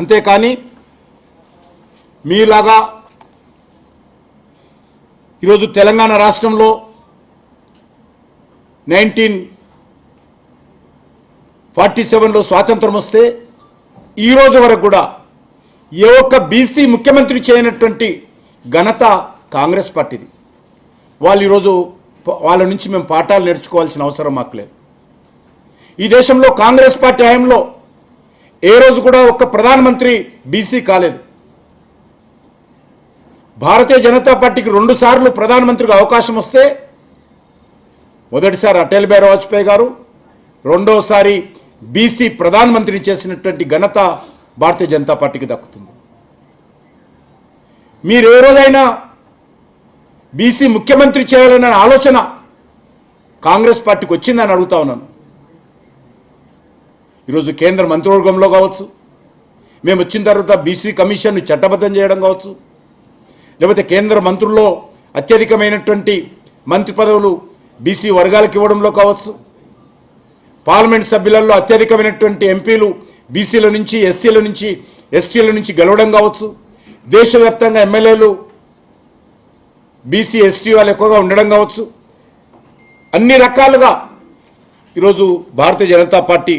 అంతేకాని మీలాగా ఈరోజు తెలంగాణ రాష్ట్రంలో 1947లో స్వాతంత్రం వస్తే ఈరోజు వరకు కూడా ఏ ఒక్క బీసీ ముఖ్యమంత్రి చేయనటువంటి ఘనత కాంగ్రెస్ పార్టీది. వాళ్ళు ఈరోజు వాళ్ళ నుంచి మేము పాఠాలు నేర్చుకోవాల్సిన అవసరం మాకు లేదు. ఈ దేశంలో కాంగ్రెస్ పార్టీ హయాంలో ఏ రోజు కూడా ఒక్క ప్రధానమంత్రి బీసీ కాలేదు. భారతీయ జనతా పార్టీకి 2 సార్లు ప్రధానమంత్రిగా అవకాశం వస్తే మొదటిసారి అటల్ బిహారీ వాజ్పేయి గారు, రెండోసారి బీసీ ప్రధానమంత్రిని చేసినటువంటి ఘనత భారతీయ జనతా పార్టీకి దక్కుతుంది. మీరు ఏ రోజైనా బీసీ ముఖ్యమంత్రి చేయాలనే ఆలోచన కాంగ్రెస్ పార్టీకి వచ్చిందని అడుగుతా ఉన్నాను. ఈరోజు కేంద్ర మంత్రివర్గంలో కావచ్చు, మేము వచ్చిన తర్వాత బీసీ కమిషన్ను చట్టబద్ధం చేయడం కావచ్చు, లేకపోతే కేంద్ర మంత్రుల్లో అత్యధికమైనటువంటి మంత్రి పదవులు బీసీ వర్గాలకు ఇవ్వడంలో కావచ్చు, పార్లమెంట్ సభ్యులలో అత్యధికమైనటువంటి ఎంపీలు బీసీల నుంచి, ఎస్సీల నుంచి, ఎస్టీల నుంచి గెలవడం కావచ్చు, దేశవ్యాప్తంగా ఎమ్మెల్యేలు బీసీ ఎస్టీ వాళ్ళు ఎక్కువగా ఉండడం కావచ్చు, అన్ని రకాలుగా ఈరోజు భారతీయ జనతా పార్టీ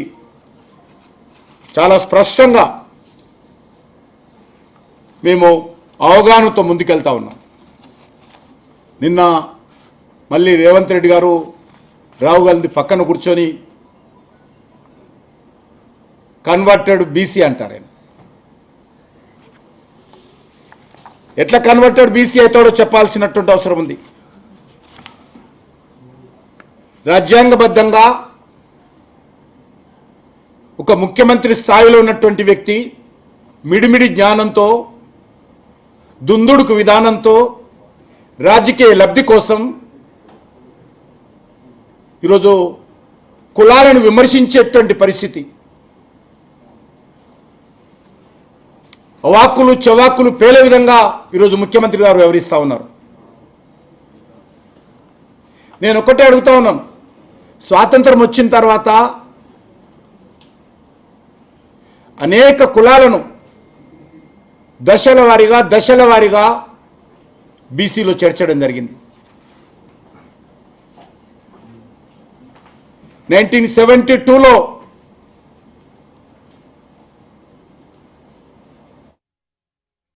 చాలా స్పష్టంగా మేము అవగాహనతో ముందుకెళ్తా ఉన్నాం. నిన్న మళ్ళీ రేవంత్ రెడ్డి గారు రావు గాంధీ పక్కన కూర్చొని కన్వర్టెడ్ బీసీ అంటారు. ఎట్లా కన్వర్టెడ్ బీసీ అవుతాడో చెప్పాల్సినటువంటి అవసరం ఉంది. రాజ్యాంగబద్ధంగా ఒక ముఖ్యమంత్రి స్థాయిలో ఉన్నటువంటి వ్యక్తి మిడిమిడి జ్ఞానంతో, దుందుడుకు విధానంతో రాజకీయ లబ్ధి కోసం ఈరోజు కులాలను విమర్శించేటువంటి పరిస్థితి, అవాక్కులు చవాక్కులు పేలే విధంగా ఈరోజు ముఖ్యమంత్రి గారు వ్యవహరిస్తూ ఉన్నారు. నేను ఒకటే అడుగుతా ఉన్నాను, స్వాతంత్రం వచ్చిన తర్వాత అనేక కులాలను దశల వారీగా బీసీలో చేర్చడం జరిగింది. 1972లో